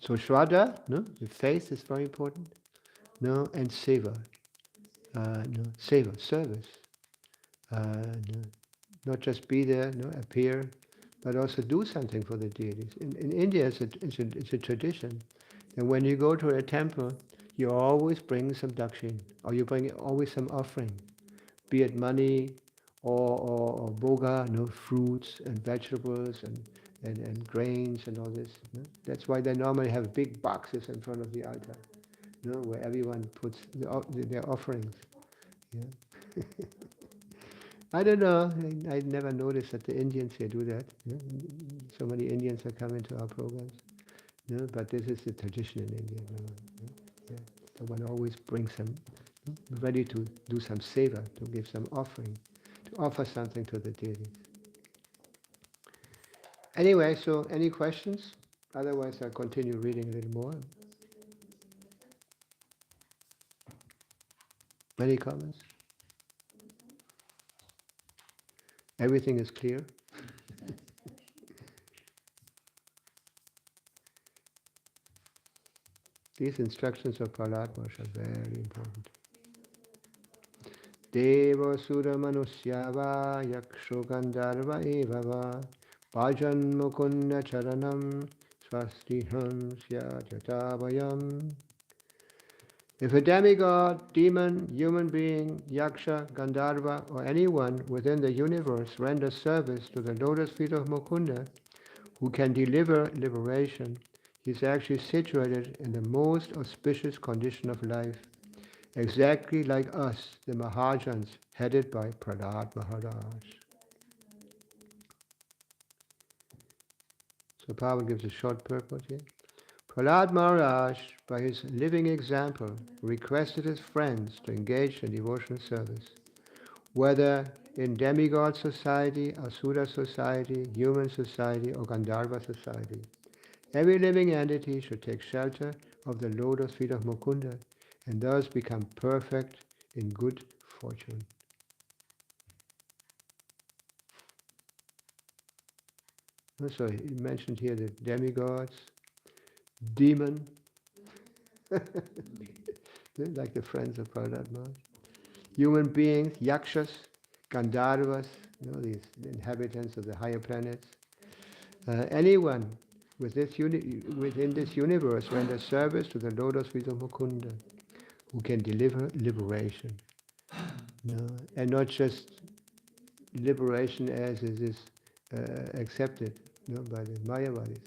So Shraddha, the faith is very important. And Seva, Seva, service. Not just be there, appear, but also do something for the deities. In India, it's a tradition. And when you go to a temple, you always bring some dakshin, or you bring always some offering, be it money or boga, fruits and vegetables and grains and all this. That's why they normally have big boxes in front of the altar, where everyone puts their offerings. Yeah. I don't know. I never noticed that the Indians here do that. So many Indians are coming to our programs. But this is the tradition in India. Yeah. So one always brings some, ready to do some seva, to give some offering, to offer something to the deities. Anyway, so any questions? Otherwise, I'll continue reading a little more. Any comments? Everything is clear? These instructions of Prahlad Maharaj are very important. Deva Sura Manusyava Yaksho Gandharva Evava Bhajan Mukunda Charanam Swastiham Syajatavayam. If a demigod, demon, human being, yaksha, gandharva, or anyone within the universe renders service to the lotus feet of Mukunda, who can deliver liberation, he is actually situated in the most auspicious condition of life, exactly like us, the Mahajans, headed by Prahlad Maharaj. So Prabhupada gives a short purport here. Prahlad Maharaj, by his living example, requested his friends to engage in devotional service, whether in demigod society, Asura society, human society, or Gandharva society. Every living entity should take shelter of the lotus feet of Mukunda and thus become perfect in good fortune. So he mentioned here the demigods, demon, like the friends of Prahlad Maharaj. Human beings, yakshas, gandharvas, these inhabitants of the higher planets. Anyone within this universe renders service to the lotus feet of Mukunda, who can deliver liberation. And not just liberation as it is accepted by the Mayavadis.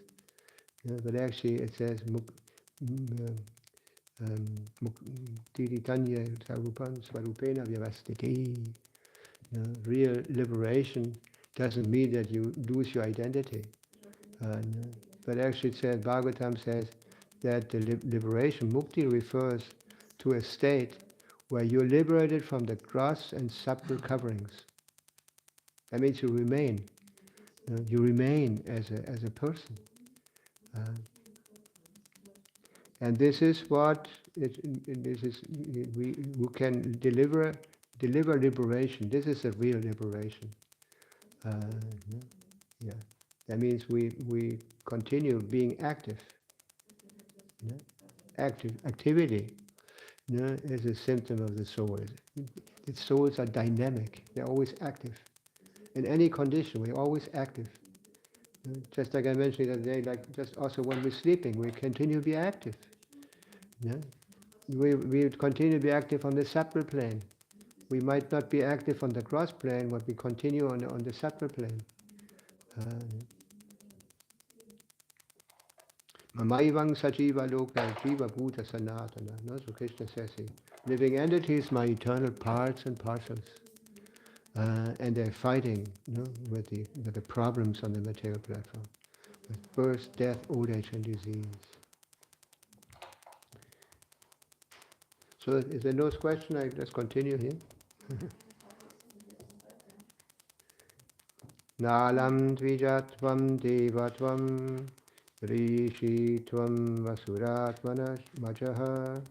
But actually it says Tiritanya Sarupan Swarupena Vyavastiti. Real liberation doesn't mean that you lose your identity. But actually it says, Bhagavatam says that the liberation, mukti, refers to a state where you're liberated from the gross and subtle coverings. That means you remain. You remain as a person. And this is what who can deliver liberation. This is a real liberation. Yeah. That means we continue being active. Activity is a symptom of the soul. The souls are dynamic. They're always active. In any condition, we're always active. Just like I mentioned the other day, like just also when we're sleeping, we continue to be active. We continue to be active on the subtle plane. We might not be active on the gross plane, but we continue on the subtle plane. Mamaivang sajiva loka jiva bhuta sanatana. So Krishna says here, living entities, my eternal parts and parcels. And they're fighting with the problems on the material platform. With birth, death, old age and disease. So if there are no questions, I just continue here. Nalam dvijatvam devatvam Rishi Tvam Vasuratmanas Majaha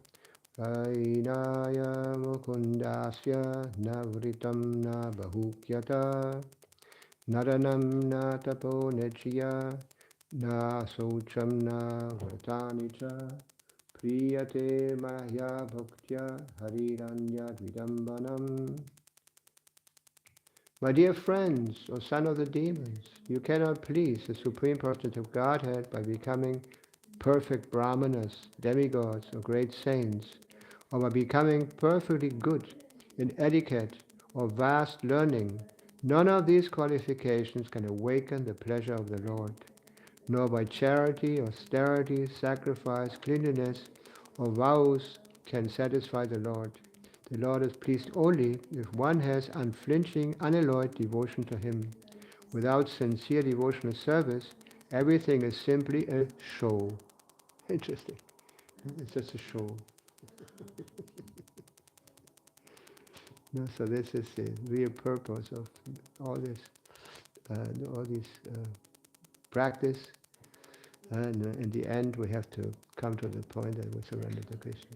Rainaya Mukundasya Navritam Na Bahukyata Naranam Na Tapo Nechya Na Socham Na Vartanicha Priyate Mahya Bhaktya Hariranya Vidambanam. My dear friends, O son of the demons, you cannot please the Supreme Personality of Godhead by becoming perfect brahmanas, demigods, or great saints, or by becoming perfectly good in etiquette or vast learning. None of these qualifications can awaken the pleasure of the Lord, nor by charity, austerity, sacrifice, cleanliness, or vows can satisfy the Lord. The Lord is pleased only if one has unflinching, unalloyed devotion to Him. Without sincere devotional service, everything is simply a show. Interesting. It's just a show. No, so this is the real purpose of all this, all this practice. And in the end, we have to come to the point that we surrender to Krishna.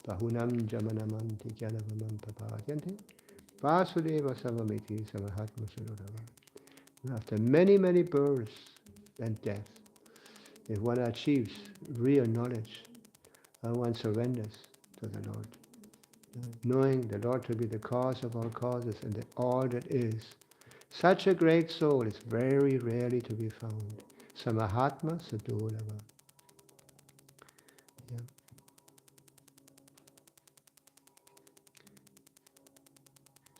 Bahunam jamanamanti jnanavamam papadyanti vasudeva samamiti samahatma surodhava. After many, many births and deaths, if one achieves real knowledge, one surrenders to the Lord, knowing the Lord to be the cause of all causes and that all that is. Such a great soul is very rarely to be found. Samahatma sadolava. Yeah.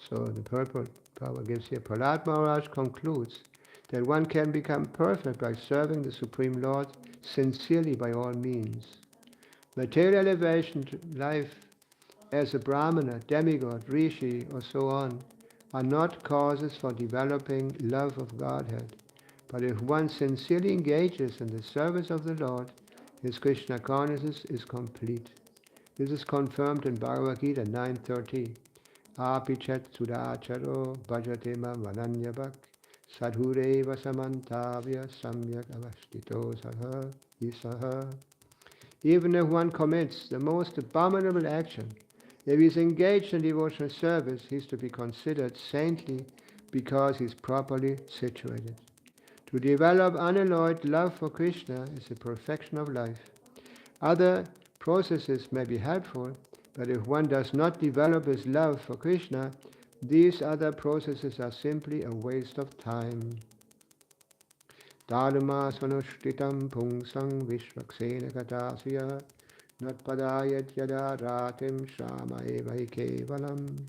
So the purport Prabhupada gives here, Prahlad Maharaj concludes that one can become perfect by serving the Supreme Lord sincerely by all means. Material elevation to life as a Brahmana, demigod, rishi, or so on, are not causes for developing love of Godhead. But if one sincerely engages in the service of the Lord, his Krishna consciousness is complete. This is confirmed in Bhagavad Gita 9:30. Apichat sudacharo bhajate mam vananyabhak sadhureva samantavya samyak avastito saha isaha. Even if one commits the most abominable action, if he is engaged in devotional service, he is to be considered saintly because he is properly situated. To develop unalloyed love for Krishna is the perfection of life. Other processes may be helpful, but if one does not develop his love for Krishna, these other processes are simply a waste of time. Dharma sanushtitam pungsang vishvaksena katasya natpadayat yada ratim shama eva kevalam.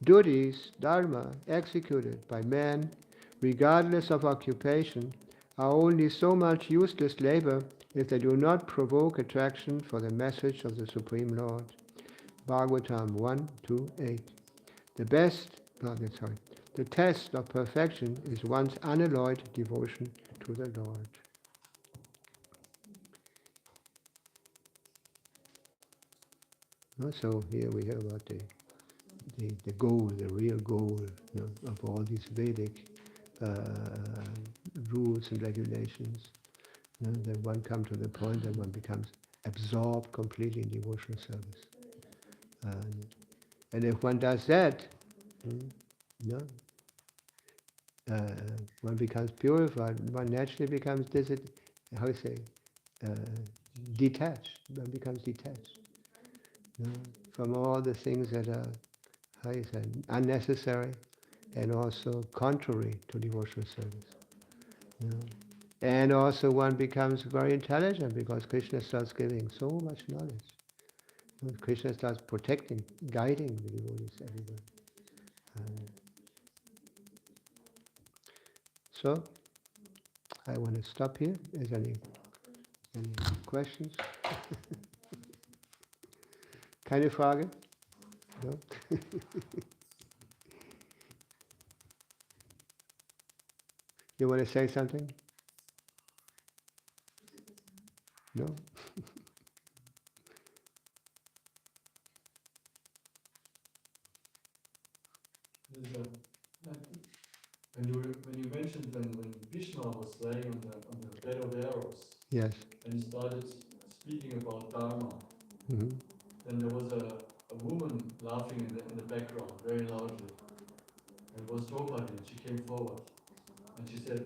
Duties, dharma, executed by men, regardless of occupation, are only so much useless labor if they do not provoke attraction for the message of the Supreme Lord. Bhagavatam 1:2-8. The test of perfection is one's unalloyed devotion to the Lord. So here we hear about the goal, the real goal, of all these Vedic rules and regulations. That one comes to the point that one becomes absorbed completely in devotional service. And if one does that, one becomes purified. One naturally becomes detached. One becomes detached from all the things that are unnecessary and also contrary to devotional service. And also one becomes very intelligent because Krishna starts giving so much knowledge. Krishna starts protecting, guiding the devotees everywhere. So, I want to stop here. Is there any questions? Keine Frage? No? You want to say something? No? When you mentioned when Vishnu was laying on the bed of arrows, Yes. And he started speaking about Dharma. Mm-hmm. Then there was a woman laughing in the background very loudly. It was Draupadi, and she came forward. And she said,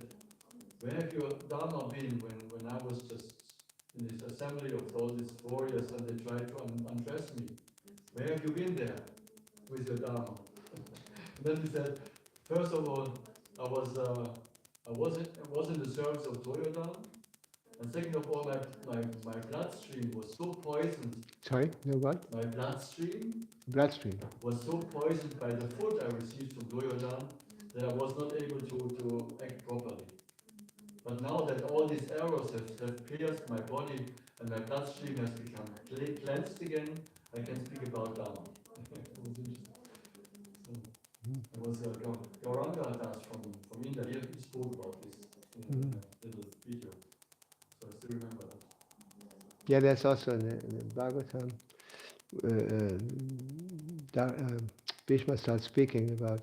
where have your Dharma been when I was just in this assembly of all these warriors and they tried to undress me? Where have you been there with your Dharma? And then he said, first of all, I was in the service of Duryodhana. And second of all, my bloodstream was so poisoned. Sorry, no what? My bloodstream Bloodstream. was so poisoned by the food I received from Duryodhana that I was not able to act properly. But now that all these arrows have pierced my body and my bloodstream has become cleansed again, I can speak about Dharma. It was Gauranga Das from India. He spoke about this in a little video. So I still remember that. Yeah, that's also in the Bhagavatam. Bhishma starts speaking about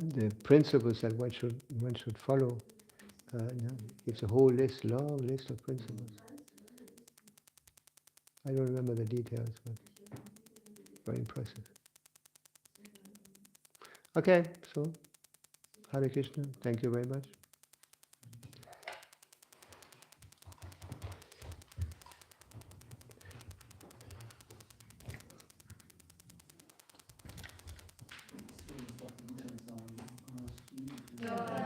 the principles that one should follow. Gives a whole long list of principles. I don't remember the details, but very impressive. Okay, so Hare Krishna, thank you very much. Ja.